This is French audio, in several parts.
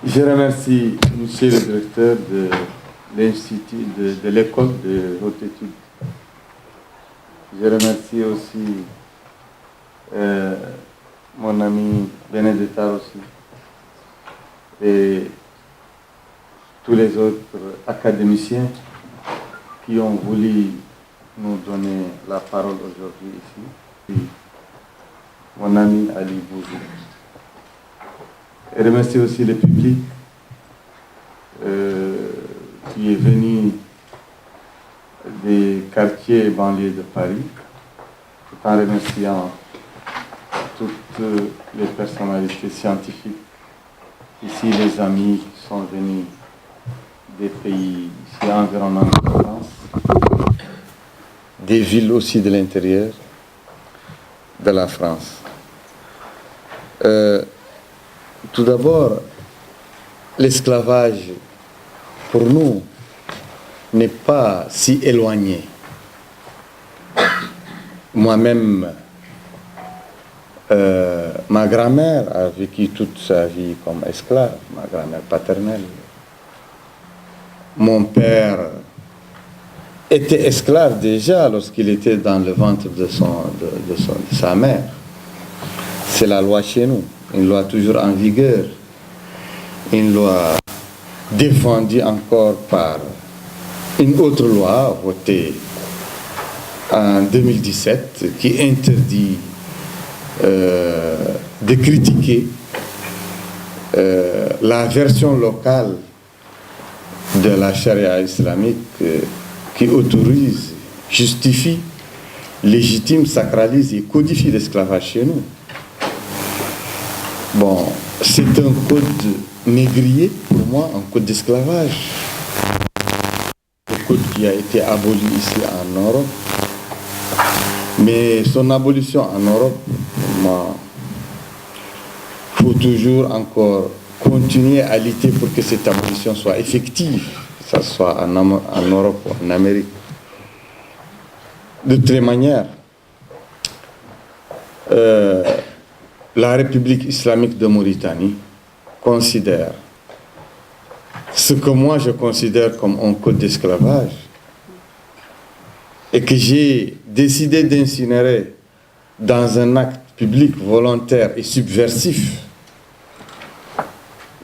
Je remercie Monsieur le directeur de l'Institut de l'école de haute étude. Je remercie aussi mon ami Benedetta aussi et tous les autres académiciens qui ont voulu nous donner la parole aujourd'hui ici. Et mon ami Ali Bouzou. Et remercie aussi le public qui est venu des quartiers et banlieues de Paris, tout en remerciant toutes les personnalités scientifiques, ici les amis qui sont venus des pays ici environnants de France, des villes aussi de l'intérieur de la France. Tout d'abord, l'esclavage, pour nous, n'est pas si éloigné. Moi-même, ma grand-mère a vécu toute sa vie comme esclave, ma grand-mère paternelle. Mon père était esclave déjà lorsqu'il était dans le ventre de sa mère. C'est la loi chez nous, une loi toujours en vigueur, une loi défendue encore par une autre loi votée en 2017 qui interdit de critiquer la version locale de la charia islamique qui autorise, justifie, légitime, sacralise et codifie l'esclavage chez nous. Bon, c'est un code négrier pour moi, un code d'esclavage. Le code qui a été aboli ici en Europe. Mais son abolition en Europe, moi, il faut toujours encore continuer à lutter pour que cette abolition soit effective, que ce soit en Europe ou en Amérique. De toutes les manières, la République islamique de Mauritanie considère ce que moi je considère comme un code d'esclavage et que j'ai décidé d'incinérer dans un acte public volontaire et subversif,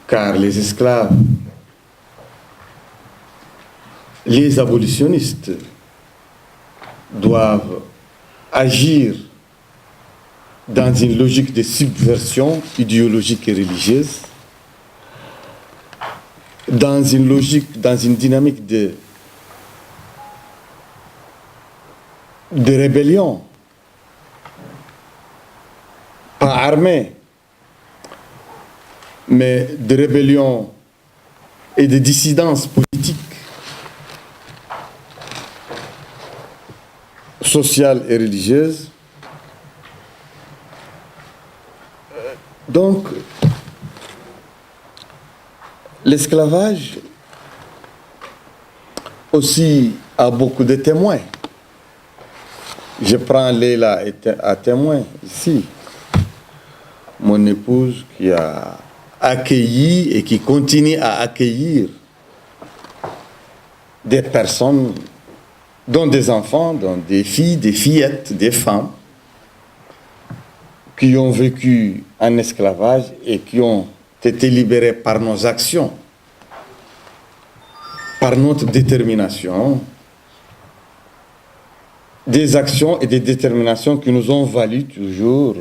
car les esclaves, les abolitionnistes doivent agir dans une logique de subversion idéologique et religieuse, dans une logique, dans une dynamique de rébellion, pas armée, mais de rébellion et de dissidence politique, sociale et religieuse. Donc, l'esclavage aussi a beaucoup de témoins. Je prends Leila à témoin ici, mon épouse qui a accueilli et qui continue à accueillir des personnes, dont des enfants, dont des filles, des fillettes, des femmes, qui ont vécu en esclavage et qui ont été libérés par nos actions, par notre détermination, des actions et des déterminations qui nous ont valu toujours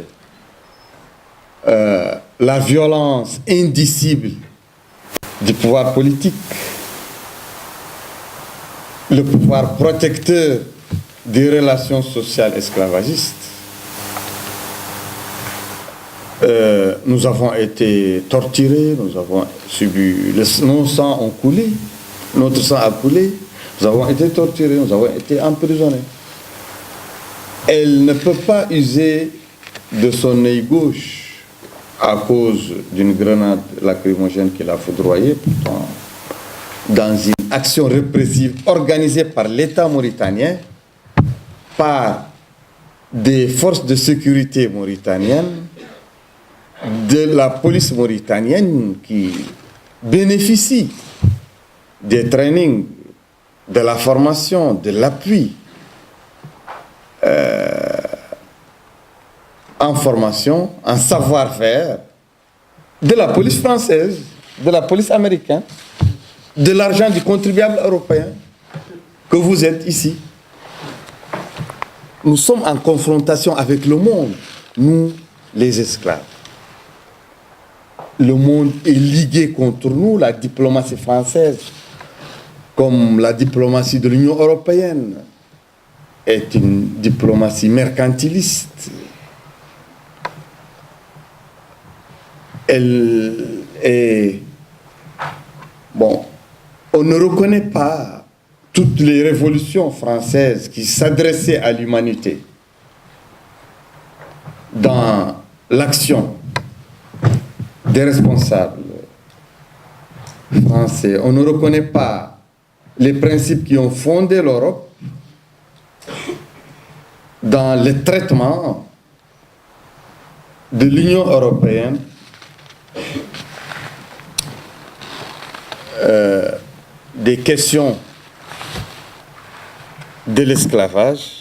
la violence indicible du pouvoir politique, le pouvoir protecteur des relations sociales esclavagistes. Nous avons été torturés, nous avons subi, nos sangs ont coulé, notre sang a coulé, nous avons été torturés, nous avons été emprisonnés. Elle ne peut pas user de son œil gauche à cause d'une grenade lacrymogène qu'il a foudroyée, pourtant, dans une action répressive organisée par l'État mauritanien, par des forces de sécurité mauritaniennes, de la police mauritanienne qui bénéficient des trainings, de la formation, de l'appui en formation, en savoir-faire de la police française, de la police américaine, de l'argent du contribuable européen que vous êtes ici. Nous sommes en confrontation avec le monde, nous, les esclaves. Le monde est ligué contre nous, la diplomatie française, comme la diplomatie de l'Union européenne, est une diplomatie mercantiliste. Elle est... Bon, on ne reconnaît pas toutes les révolutions françaises qui s'adressaient à l'humanité dans l'action des responsables français. On ne reconnaît pas les principes qui ont fondé l'Europe dans le traitement de l'Union européenne des questions de l'esclavage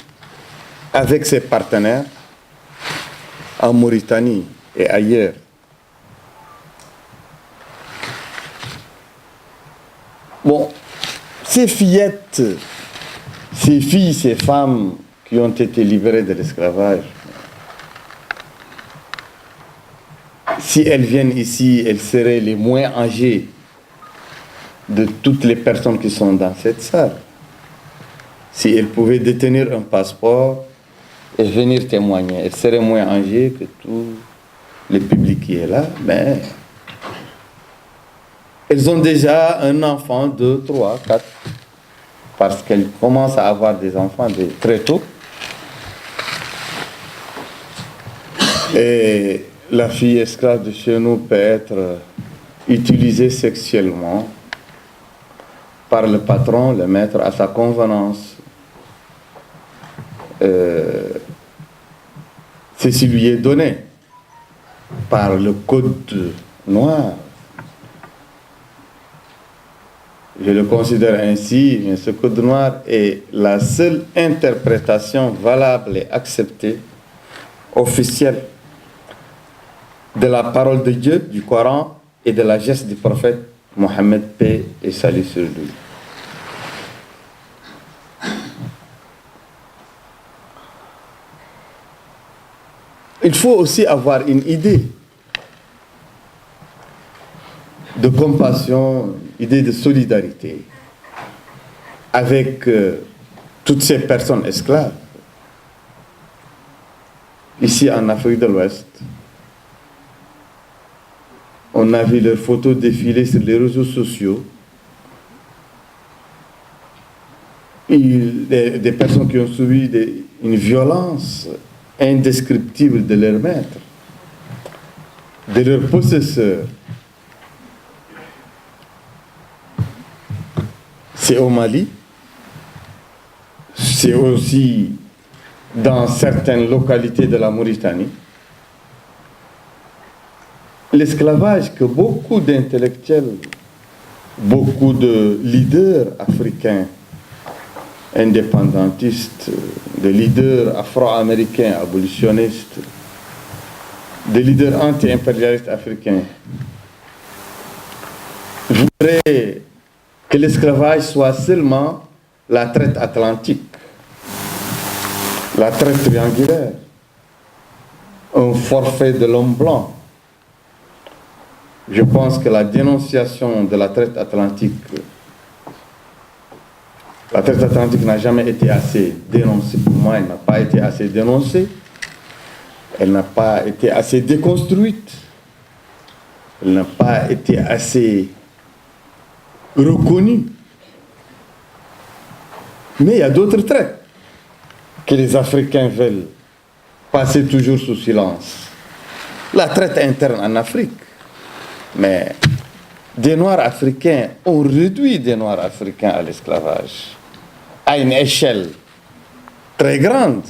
avec ses partenaires en Mauritanie et ailleurs. Bon, ces fillettes, ces filles, ces femmes qui ont été libérées de l'esclavage, si elles viennent ici, elles seraient les moins âgées de toutes les personnes qui sont dans cette salle. Si elles pouvaient détenir un passeport et venir témoigner, elles seraient moins âgées que tout le public qui est là, mais elles ont déjà un enfant, 2, 3, 4, parce qu'elles commencent à avoir des enfants très tôt. Et la fille esclave de chez nous peut être utilisée sexuellement par le patron, le maître, à sa convenance. Ceci lui est donné par le code noir. Je le considère ainsi, mais ce code noir est la seule interprétation valable et acceptée, officielle, de la parole de Dieu, du Coran et de la geste du prophète Mohammed, paix et salut sur lui. Il faut aussi avoir une idée de compassion, idée de solidarité avec toutes ces personnes esclaves. Ici en Afrique de l'Ouest, on a vu leurs photos défiler sur les réseaux sociaux. Des personnes qui ont subi une violence indescriptible de leur maître, de leur possesseur. C'est au Mali, c'est aussi dans certaines localités de la Mauritanie. L'esclavage que beaucoup d'intellectuels, beaucoup de leaders africains, indépendantistes, de leaders afro-américains, abolitionnistes, des leaders anti-impérialistes africains, voudraient que l'esclavage soit seulement la traite atlantique, la traite triangulaire, un forfait de l'homme blanc. Je pense que la dénonciation de la traite atlantique n'a jamais été assez dénoncée. Pour moi, elle n'a pas été assez dénoncée. Elle n'a pas été assez déconstruite. Elle n'a pas été assez reconnue. Mais il y a d'autres traites que les Africains veulent passer toujours sous silence. La traite interne en Afrique. Mais des Noirs africains ont réduit des Noirs africains à l'esclavage à une échelle très grande.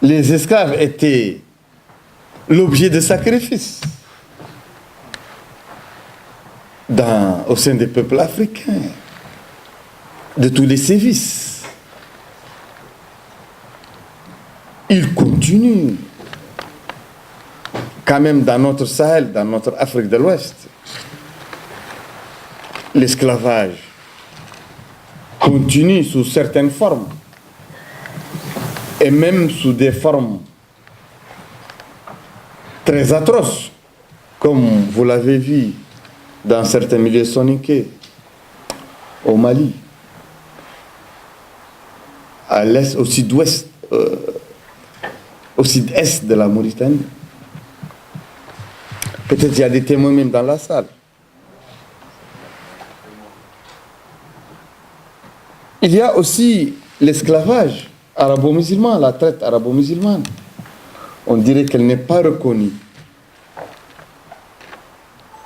Les esclaves étaient l'objet de sacrifices. au sein des peuples africains, de tous les sévices. Il continue, quand même dans notre Sahel, dans notre Afrique de l'Ouest, l'esclavage continue sous certaines formes, et même sous des formes très atroces, comme vous l'avez vu dans certains milieux soninké, au Mali, à l'est, au sud-ouest, au sud-est de la Mauritanie. Peut-être il y a des témoins même dans la salle. Il y a aussi l'esclavage arabo-musulman, la traite arabo-musulmane. On dirait qu'elle n'est pas reconnue.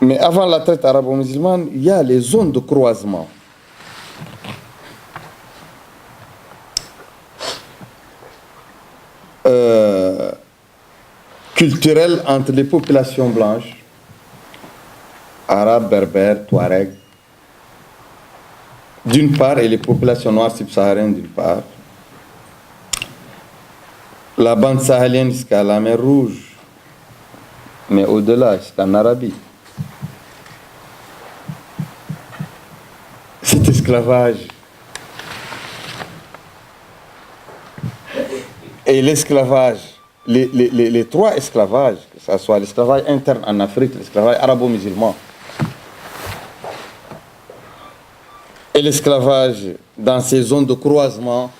Mais avant la traite arabo-musulmane, il y a les zones de croisement. Culturelles entre les populations blanches, arabes, berbères, touaregs, d'une part, et les populations noires subsahariennes d'une part. La bande sahélienne jusqu'à la mer Rouge, mais au-delà, jusqu'en Arabie. Cet esclavage et l'esclavage, les trois esclavages, que ce soit l'esclavage interne en Afrique, l'esclavage arabo-musulman et l'esclavage dans ces zones de croisement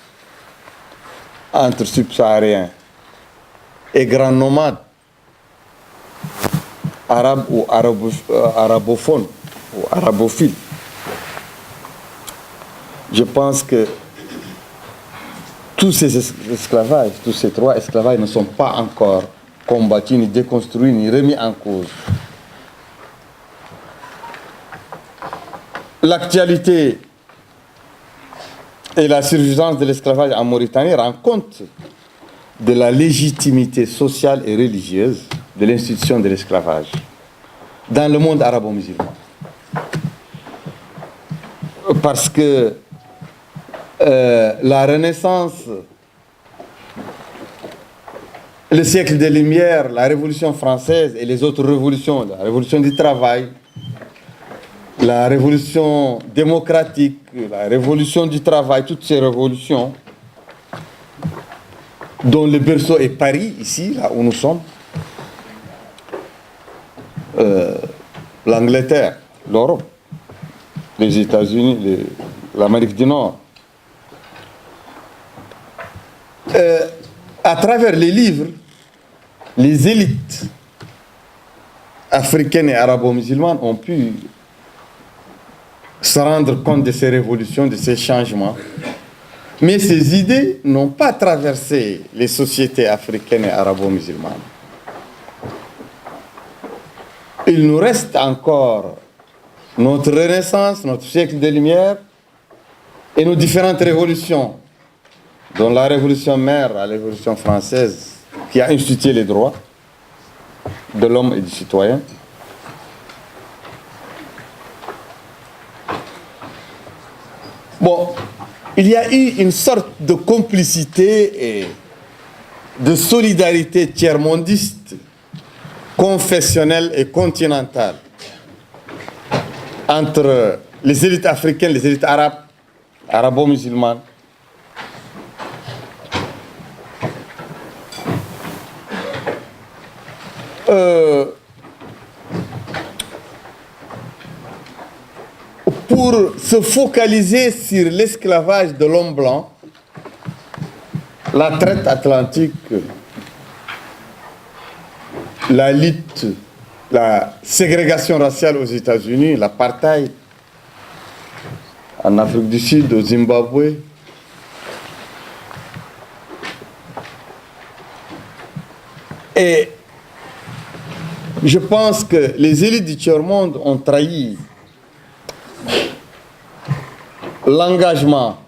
entre subsahariens et grands nomades, arabes ou arabophones ou arabophiles. Je pense que tous ces esclavages, tous ces trois esclavages ne sont pas encore combattus, ni déconstruits, ni remis en cause. L'actualité et la surgence de l'esclavage en Mauritanie rend compte de la légitimité sociale et religieuse de l'institution de l'esclavage dans le monde arabo-musulman. Parce que la Renaissance, le siècle des Lumières, la Révolution française et les autres révolutions, la Révolution du travail, la Révolution démocratique, la Révolution du travail, toutes ces révolutions, dont le berceau est Paris, ici, là où nous sommes, l'Angleterre, l'Europe, les États-Unis, l'Amérique du Nord. À travers les livres, les élites africaines et arabo-musulmanes ont pu se rendre compte de ces révolutions, de ces changements. Mais ces idées n'ont pas traversé les sociétés africaines et arabo-musulmanes. Il nous reste encore notre Renaissance, notre siècle des Lumières et nos différentes révolutions, dont la révolution mère, la révolution française, qui a institué les droits de l'homme et du citoyen. Bon, il y a eu une sorte de complicité et de solidarité tiers-mondiste, confessionnelle et continentale entre les élites africaines, les élites arabes, arabo-musulmanes, pour se focaliser sur l'esclavage de l'homme blanc, la traite atlantique, la lutte, la ségrégation raciale aux États-Unis, l'apartheid en Afrique du Sud, au Zimbabwe. Et je pense que les élites du tiers-monde ont trahi l'engagement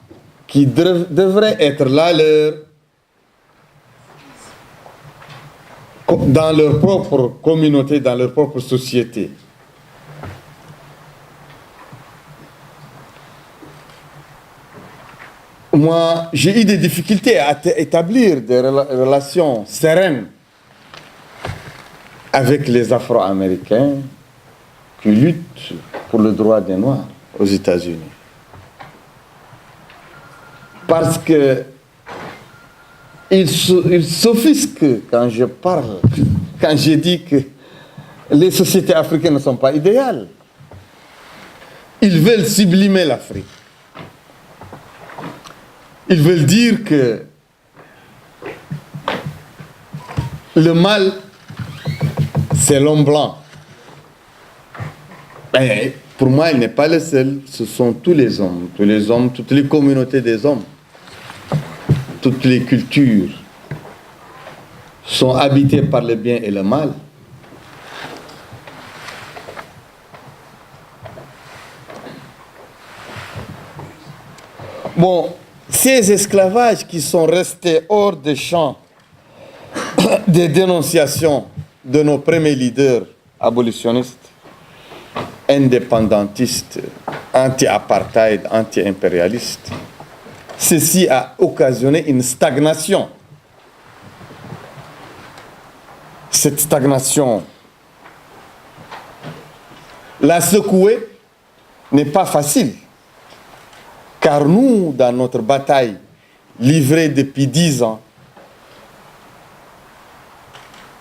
qui devrait être là leur dans leur propre communauté, dans leur propre société. Moi, j'ai eu des difficultés à établir des relations sereines avec les Afro-Américains qui luttent pour le droit des Noirs aux États-Unis. Parce que ils s'offusquent quand je parle, quand je dis que les sociétés africaines ne sont pas idéales. Ils veulent sublimer l'Afrique. Ils veulent dire que le mal, c'est l'homme blanc. Mais pour moi, il n'est pas le seul. Ce sont tous les hommes, toutes les communautés des hommes, toutes les cultures sont habitées par le bien et le mal. Bon, ces esclavages qui sont restés hors des champs des dénonciations de nos premiers leaders abolitionnistes, indépendantistes, anti-apartheid, anti-impérialistes, ceci a occasionné une stagnation. Cette stagnation, la secouer n'est pas facile. Car nous, dans notre bataille livrée depuis 10 ans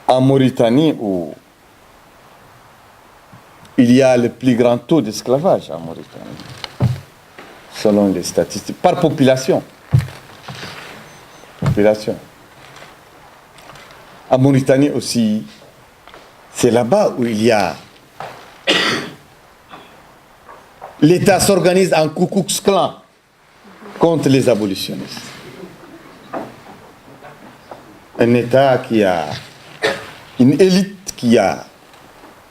en Mauritanie, où il y a le plus grand taux d'esclavage en Mauritanie, selon les statistiques, par population. En Mauritanie aussi, c'est là-bas où il y a... L'État s'organise en Ku Klux Klan contre les abolitionnistes. Un État qui a une élite qui a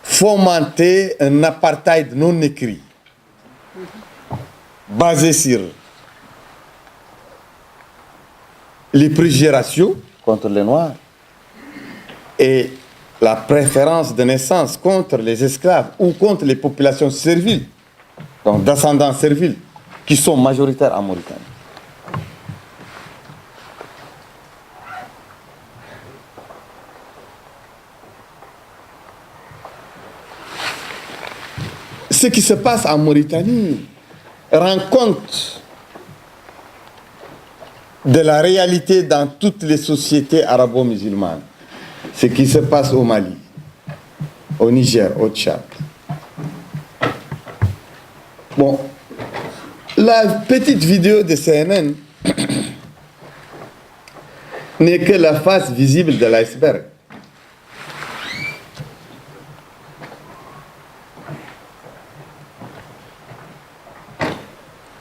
fomenté un apartheid non écrit, basé sur les préjugés raciaux contre les Noirs et la préférence de naissance contre les esclaves ou contre les populations serviles, donc d'ascendants serviles, qui sont majoritaires en Mauritanie. Ce qui se passe en Mauritanie rend compte de la réalité dans toutes les sociétés arabo-musulmanes. Ce qui se passe au Mali, au Niger, au Tchad. Bon, la petite vidéo de CNN n'est que la face visible de l'iceberg.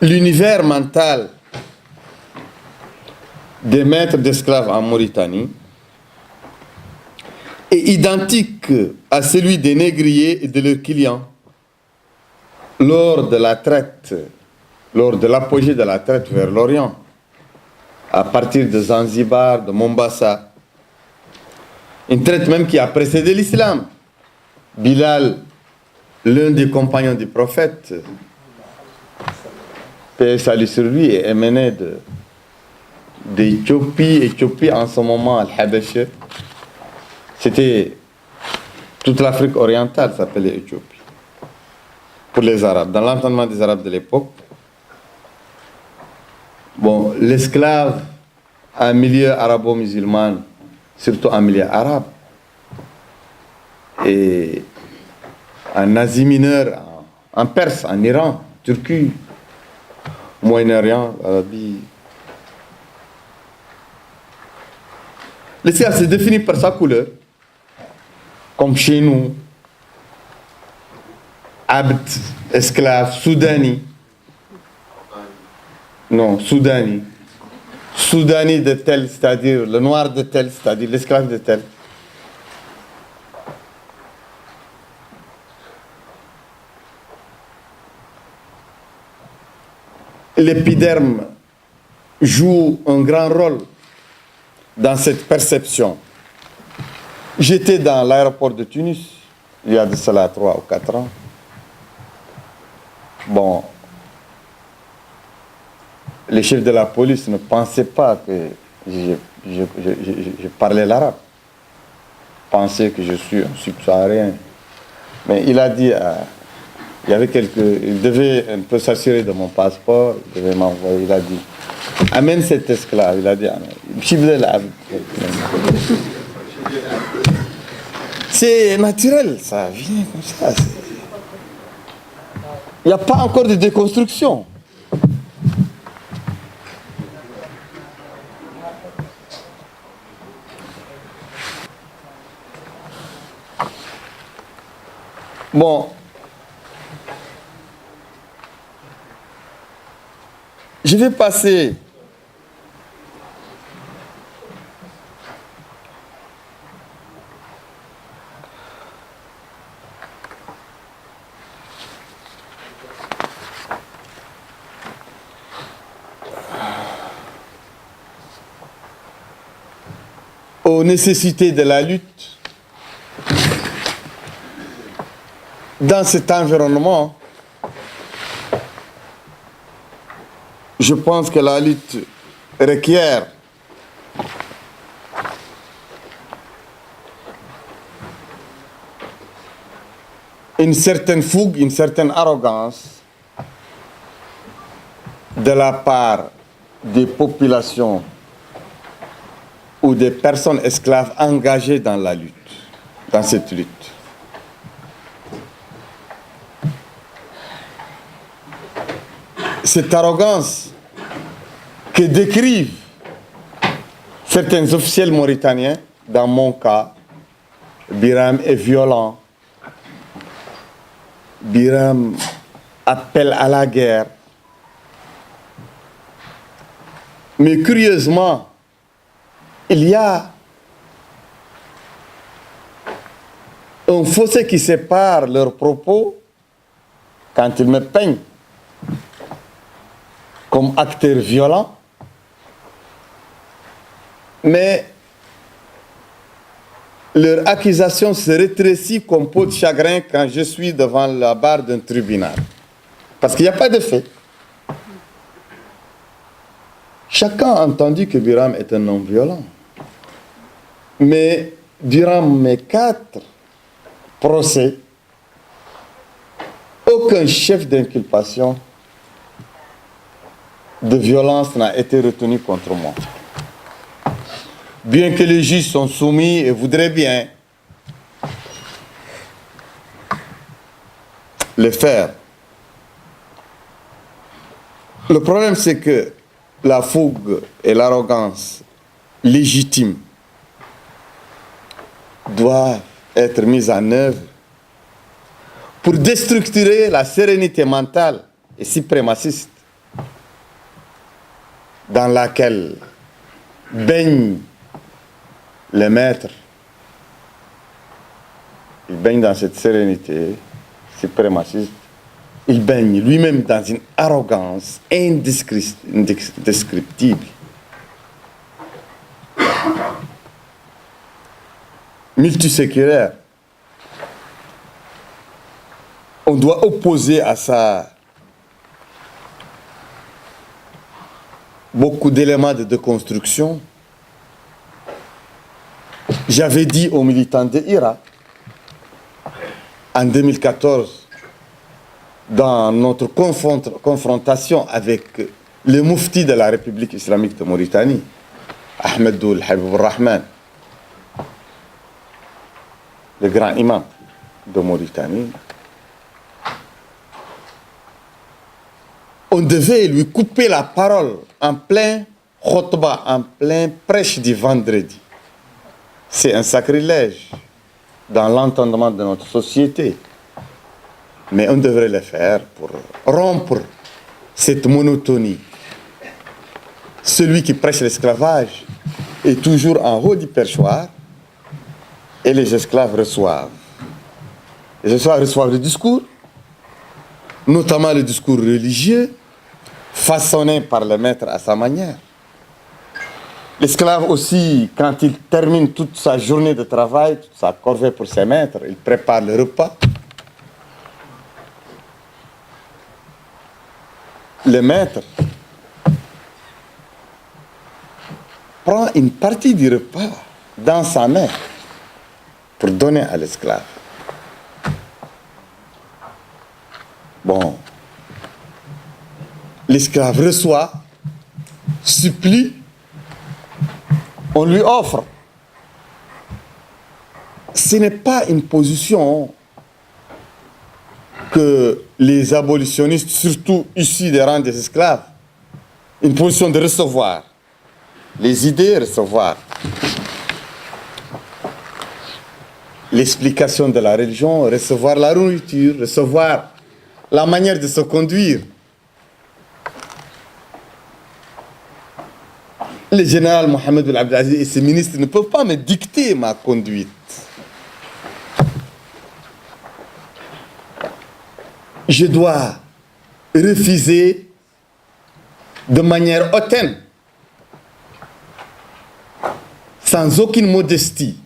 L'univers mental des maîtres d'esclaves en Mauritanie est identique à celui des négriers et de leurs clients lors de la traite, lors de l'apogée de la traite vers l'Orient, à partir de Zanzibar, de Mombasa, une traite même qui a précédé l'islam. Bilal, l'un des compagnons du prophète, paix et salut sur lui, est émené d'Éthiopie. Éthiopie, en ce moment, Al-Habasha, c'était toute l'Afrique orientale s'appelait Éthiopie. Pour les Arabes, dans l'entendement des Arabes de l'époque, bon, l'esclave, un milieu arabo-musulman, surtout un milieu arabe, et en Asie mineure, en Perse, en Iran, en Turquie, Moyen-Orient, l'Arabie. L'esclave se définit par sa couleur, comme chez nous, abd, esclave, soudani. Non, soudani. Soudani de tel, c'est-à-dire le noir de tel, c'est-à-dire l'esclave de tel. L'épiderme joue un grand rôle dans cette perception. J'étais dans l'aéroport de Tunis, il y a de cela 3 ou 4 ans. Bon, les chefs de la police ne pensaient pas que je parlais l'arabe. Pensaient que je suis un subsaharien. Mais il a dit, il devait un peu s'assurer de mon passeport, il devait m'envoyer, il a dit, amène cet esclave, il a dit, c'est naturel, ça vient comme ça. Il n'y a pas encore de déconstruction. Bon, je vais passer aux nécessités de la lutte. Dans cet environnement, je pense que la lutte requiert une certaine fougue, une certaine arrogance de la part des populations ou des personnes esclaves engagées dans la lutte, dans cette lutte. Cette arrogance que décrivent certains officiels mauritaniens, dans mon cas, Biram est violent, Biram appelle à la guerre. Mais curieusement, il y a un fossé qui sépare leurs propos quand ils me peignent comme acteur violent, mais leur accusation se rétrécit comme peau de chagrin quand je suis devant la barre d'un tribunal. Parce qu'il n'y a pas de fait. Chacun a entendu que Biram est un homme violent. Mais durant mes 4 procès, aucun chef d'inculpation de violence n'a été retenu contre moi. Bien que les juges sont soumis et voudraient bien le faire. Le problème, c'est que la fougue et l'arrogance légitimes doivent être mises en œuvre pour déstructurer la sérénité mentale et suprémaciste dans laquelle baigne le maître. Il baigne dans cette sérénité suprémaciste. Il baigne lui-même dans une arrogance indescriptible. Multiséculaire. On doit opposer à ça beaucoup d'éléments de déconstruction. J'avais dit aux militants de Hira, en 2014, dans notre confrontation avec le moufti de la République islamique de Mauritanie, Ahmedoul Habib Rahman, le grand imam de Mauritanie, on devait lui couper la parole en plein khutbah, en plein prêche du vendredi. C'est un sacrilège dans l'entendement de notre société. Mais on devrait le faire pour rompre cette monotonie. Celui qui prêche l'esclavage est toujours en haut du perchoir et les esclaves reçoivent. Les esclaves reçoivent le discours, notamment le discours religieux, façonné par le maître à sa manière. L'esclave aussi, quand il termine toute sa journée de travail, toute sa corvée pour ses maîtres, il prépare le repas. Le maître prend une partie du repas dans sa main pour donner à l'esclave. Bon, l'esclave reçoit, supplie, on lui offre. Ce n'est pas une position que les abolitionnistes, surtout issus des rangs des esclaves, une position de recevoir les idées, recevoir l'explication de la religion, recevoir la nourriture, recevoir la manière de se conduire. Le général Mohamed Ben Abdelaziz et ses ministres ne peuvent pas me dicter ma conduite. Je dois refuser de manière hautaine, sans aucune modestie,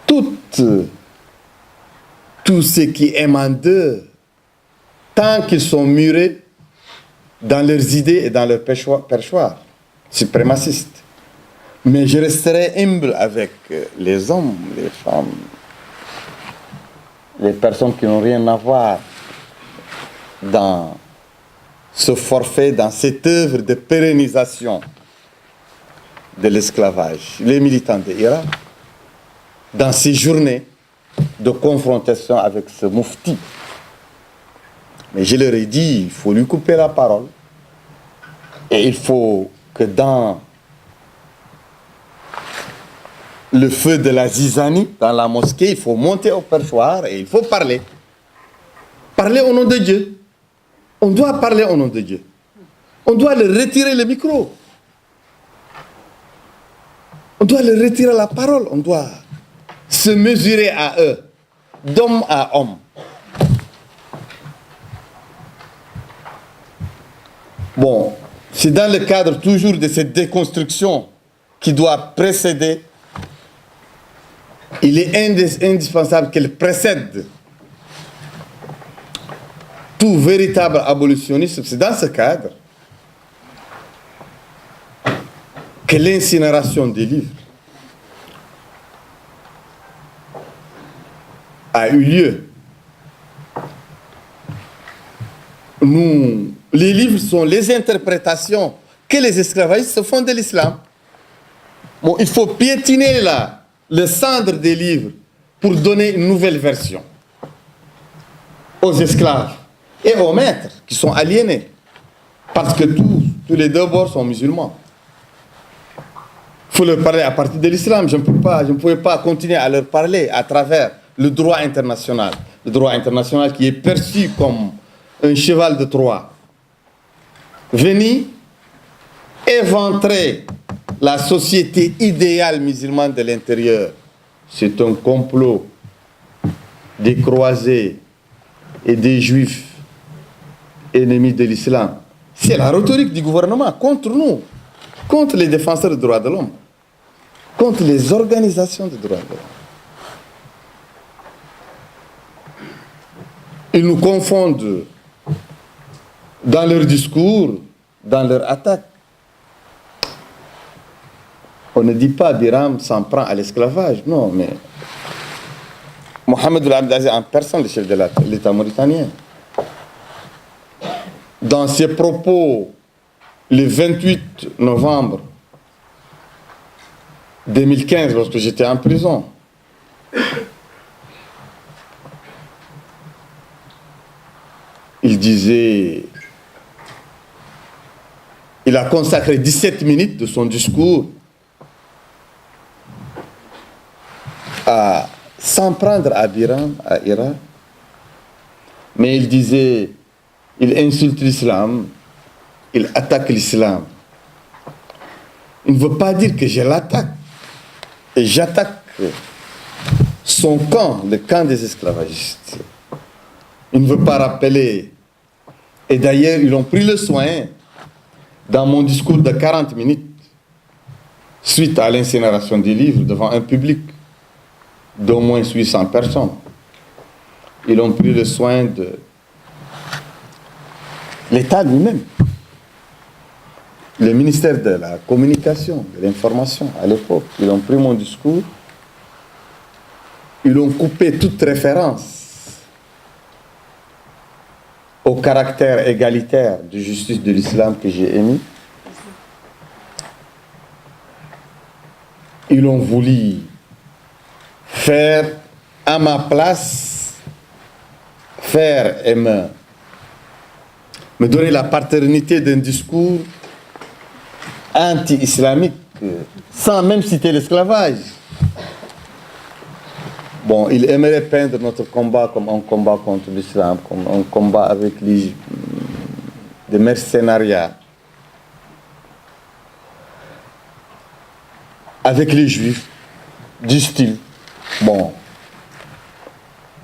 tout ce qui émane d'eux, tant qu'ils sont murés dans leurs idées et dans leurs perchoirs suprémacistes. Mais je resterai humble avec les hommes, les femmes, les personnes qui n'ont rien à voir dans ce forfait, dans cette œuvre de pérennisation de l'esclavage, les militants de l'Irak, dans ces journées de confrontation avec ce moufti. Mais je leur ai dit, il faut lui couper la parole. Et il faut que dans le feu de la zizanie, dans la mosquée, il faut monter au perchoir et il faut parler. Parler au nom de Dieu. On doit parler au nom de Dieu. On doit leur retirer le micro. On doit leur retirer la parole. On doit se mesurer à eux, d'homme à homme. Bon, c'est dans le cadre toujours de cette déconstruction qui doit précéder. Il est indispensable qu'elle précède tout véritable abolitionnisme. C'est dans ce cadre que l'incinération des livres a eu lieu. Les livres sont les interprétations que les esclavagistes se font de l'islam. Bon, il faut piétiner le cendre des livres pour donner une nouvelle version aux esclaves et aux maîtres qui sont aliénés. Parce que tous les deux bords sont musulmans. Il faut leur parler à partir de l'islam. Je ne pouvais pas continuer à leur parler à travers le droit international. Le droit international qui est perçu comme un cheval de Troie. Venir éventrer la société idéale musulmane de l'intérieur. C'est un complot des croisés et des juifs ennemis de l'islam. C'est la rhétorique du gouvernement contre nous, contre les défenseurs des droits de l'homme, contre les organisations des droits de l'homme. Ils nous confondent dans leur discours, dans leur attaque. On ne dit pas Biram s'en prend à l'esclavage, non, mais Mohamed Abdelaziz en personne, le chef de l'État mauritanien, dans ses propos le 28 novembre 2015, lorsque j'étais en prison, il disait, il a consacré 17 minutes de son discours à s'en prendre à Biram, à Irak. Mais il disait, il insulte l'islam, il attaque l'islam. Il ne veut pas dire que je l'attaque. Et j'attaque son camp, le camp des esclavagistes. Il ne veut pas rappeler. Et d'ailleurs, ils ont pris le soin, dans mon discours de 40 minutes, suite à l'incinération des livres devant un public d'au moins 800 personnes, ils ont pris le soin de l'État lui-même le ministère de la communication, de l'information à l'époque, ils ont pris mon discours, ils ont coupé toute référence au caractère égalitaire de justice de l'islam que j'ai émis. Ils ont voulu faire à ma place, faire et me donner la paternité d'un discours anti-islamique, sans même citer l'esclavage. Bon, ils aimeraient peindre notre combat comme un combat contre l'islam, comme un combat avec des mercenariats, avec les juifs, du style. Bon,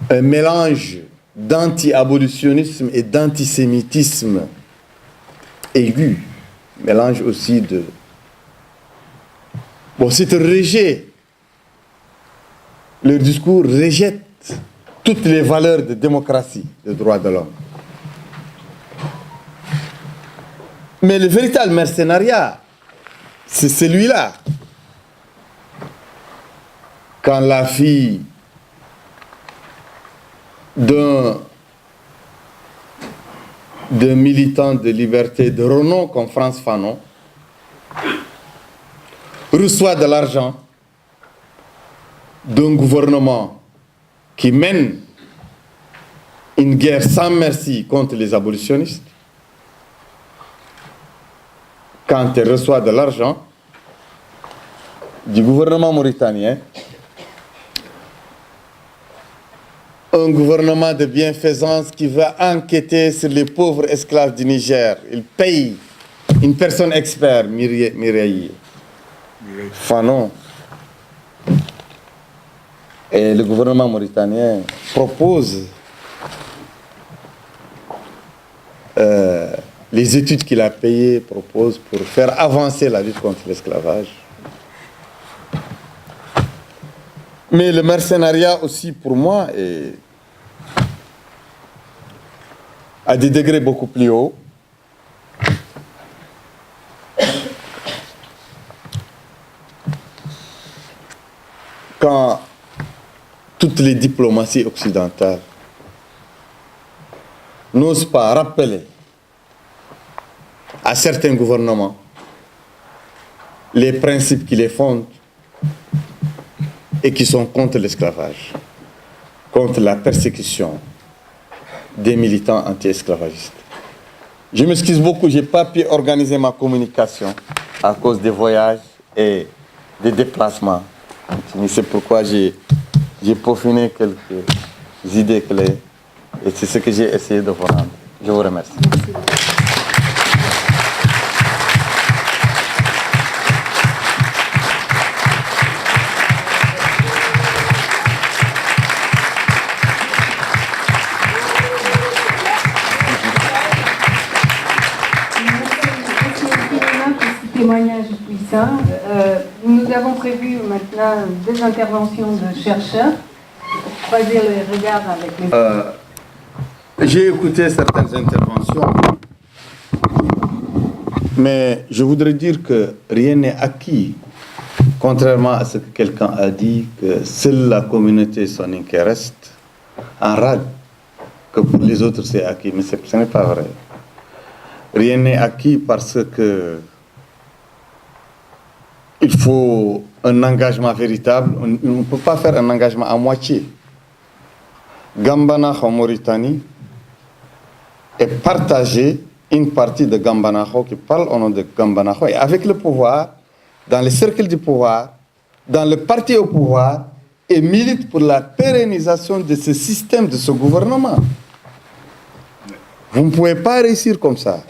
un mélange d'anti-abolitionnisme et d'antisémitisme aigu. Mélange aussi de... Bon, c'est un rejet. Leur discours rejette toutes les valeurs de démocratie, de droits de l'homme. Mais le véritable mercenariat, c'est celui-là. Quand la fille d'un militant de liberté de renom comme France Fanon reçoit de l'argent d'un gouvernement qui mène une guerre sans merci contre les abolitionnistes, quand elle reçoit de l'argent du gouvernement mauritanien, un gouvernement de bienfaisance qui va enquêter sur les pauvres esclaves du Niger. Il paye une personne experte, Mireille Fanon. Et le gouvernement mauritanien propose les études qu'il a payées, propose pour faire avancer la lutte contre l'esclavage. Mais le mercenariat aussi, pour moi, est à des degrés beaucoup plus hauts. Quand toutes les diplomaties occidentales n'osent pas rappeler à certains gouvernements les principes qui les fondent et qui sont contre l'esclavage, contre la persécution des militants anti-esclavagistes. Je m'excuse beaucoup, je n'ai pas pu organiser ma communication à cause des voyages et des déplacements. C'est pourquoi j'ai peaufiné quelques idées clés et c'est ce que j'ai essayé de vous rendre. Je vous remercie. Témoignage puissant. Nous avons prévu maintenant 2 interventions de chercheurs pour croiser les regards avec les... J'ai écouté certaines interventions, mais je voudrais dire que rien n'est acquis, contrairement à ce que quelqu'un a dit, que seule la communauté soninké reste en rade, que pour les autres c'est acquis, mais ce n'est pas vrai. Rien n'est acquis parce que il faut un engagement véritable. On ne peut pas faire un engagement à moitié. Gambanaho en Mauritanie est partagé, une partie de Gambanaho qui parle au nom de Gambanaho, et avec le pouvoir, dans les cercles du pouvoir, dans le parti au pouvoir, et milite pour la pérennisation de ce système, de ce gouvernement. Vous ne pouvez pas réussir comme ça.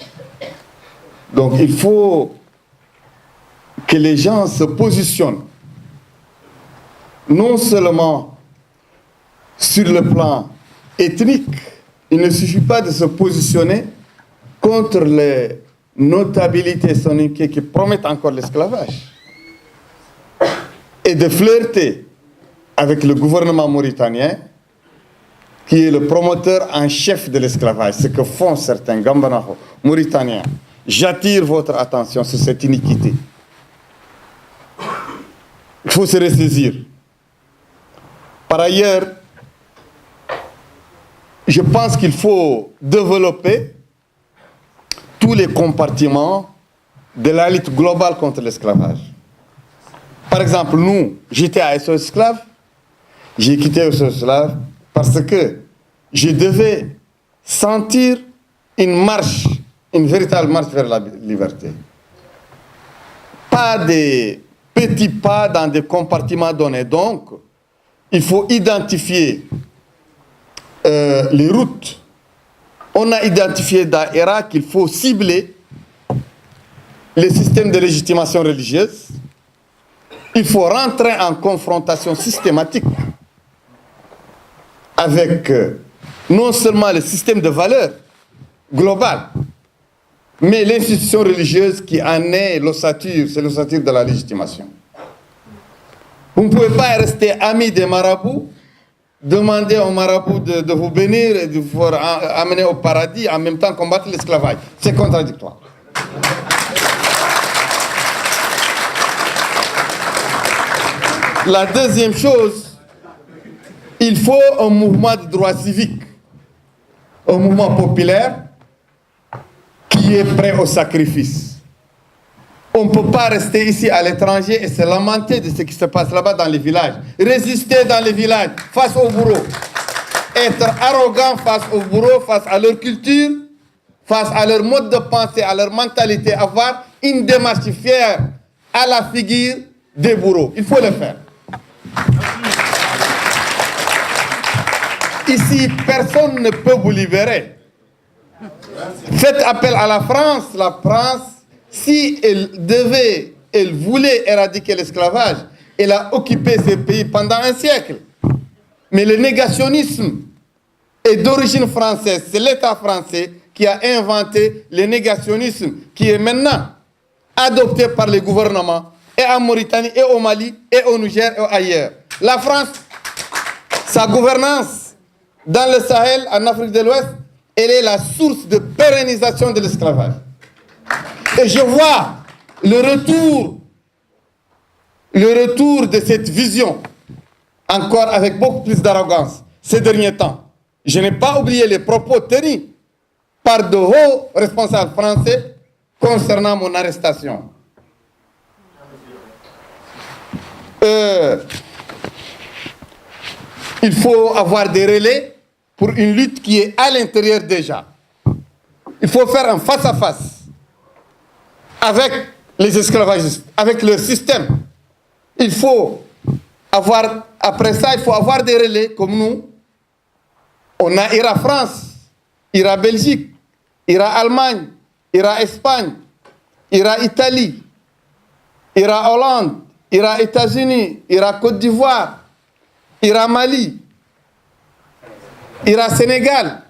Donc il faut que les gens se positionnent non seulement sur le plan ethnique. Il ne suffit pas de se positionner contre les notabilités soninké qui promettent encore l'esclavage et de flirter avec le gouvernement mauritanien qui est le promoteur en chef de l'esclavage, ce que font certains Gambanaho mauritaniens j'attire votre attention sur cette iniquité. Il faut se ressaisir. Par ailleurs, je pense qu'il faut développer tous les compartiments de la lutte globale contre l'esclavage. Par exemple, nous, j'étais à SOS Esclaves, j'ai quitté SOS Esclaves parce que je devais sentir une marche, une véritable marche vers la liberté. Pas des petits pas dans des compartiments donnés. Donc, il faut identifier les routes. On a identifié dans l'Irak qu'il faut cibler les systèmes de légitimation religieuse. Il faut rentrer en confrontation systématique avec non seulement le système de valeurs global, mais l'institution religieuse qui en est l'ossature, c'est l'ossature de la légitimation. Vous ne pouvez pas rester ami des marabouts, demander aux marabouts de vous bénir et de vous amener au paradis, en même temps combattre l'esclavage. C'est contradictoire. La deuxième chose, il faut un mouvement de droit civique, un mouvement populaire qui est prêt au sacrifice. On ne peut pas rester ici à l'étranger et se lamenter de ce qui se passe là-bas dans les villages. Résister dans les villages, face aux bourreaux. Être arrogant face aux bourreaux, face à leur culture, face à leur mode de pensée, à leur mentalité. Avoir une démarche fière à la figure des bourreaux. Il faut le faire. Ici, personne ne peut vous libérer. Faites appel à la France. La France, si elle voulait éradiquer l'esclavage, elle a occupé ces pays pendant un siècle. Mais le négationnisme est d'origine française. C'est l'État français qui a inventé le négationnisme qui est maintenant adopté par les gouvernements et en Mauritanie, et au Mali, et au Niger, et ailleurs. La France, sa gouvernance dans le Sahel, en Afrique de l'Ouest, elle est la source de pérennisation de l'esclavage. Et je vois le retour de cette vision, encore avec beaucoup plus d'arrogance, ces derniers temps. Je n'ai pas oublié les propos tenus par de hauts responsables français concernant mon arrestation. Il faut avoir des relais pour une lutte qui est à l'intérieur déjà. Il faut faire un face-à-face avec les esclavagistes, avec leur système. Il faut avoir, après ça, il faut avoir des relais comme nous. On a IRA France, IRA Belgique, IRA Allemagne, IRA Espagne, IRA Italie, IRA Hollande, IRA États-Unis, IRA Côte d'Ivoire, IRA Mali, IRA Sénégal,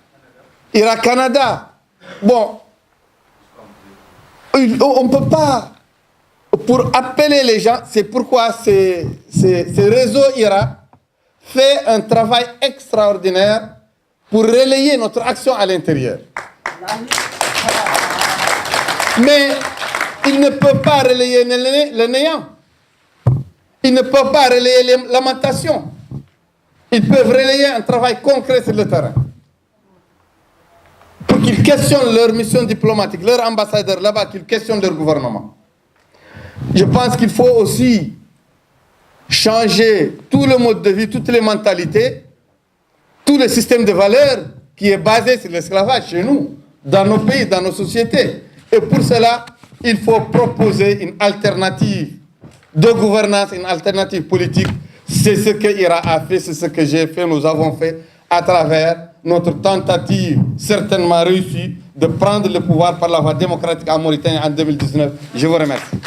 IRA Canada. Bon, on ne peut pas, pour appeler les gens, c'est pourquoi ce réseau IRA fait un travail extraordinaire pour relayer notre action à l'intérieur. Mais il ne peut pas relayer le néant. Ils ne peuvent pas relayer les lamentations. Ils peuvent relayer un travail concret sur le terrain. Pour qu'ils questionnent leur mission diplomatique, leur ambassadeur là-bas, qu'ils questionnent leur gouvernement. Je pense qu'il faut aussi changer tout le mode de vie, toutes les mentalités, tout le système de valeurs qui est basé sur l'esclavage chez nous, dans nos pays, dans nos sociétés. Et pour cela, il faut proposer une alternative de gouvernance, une alternative politique. C'est ce que IRA a fait, c'est ce que j'ai fait, nous avons fait à travers notre tentative, certainement réussie, de prendre le pouvoir par la voie démocratique en Mauritanie en 2019. Je vous remercie.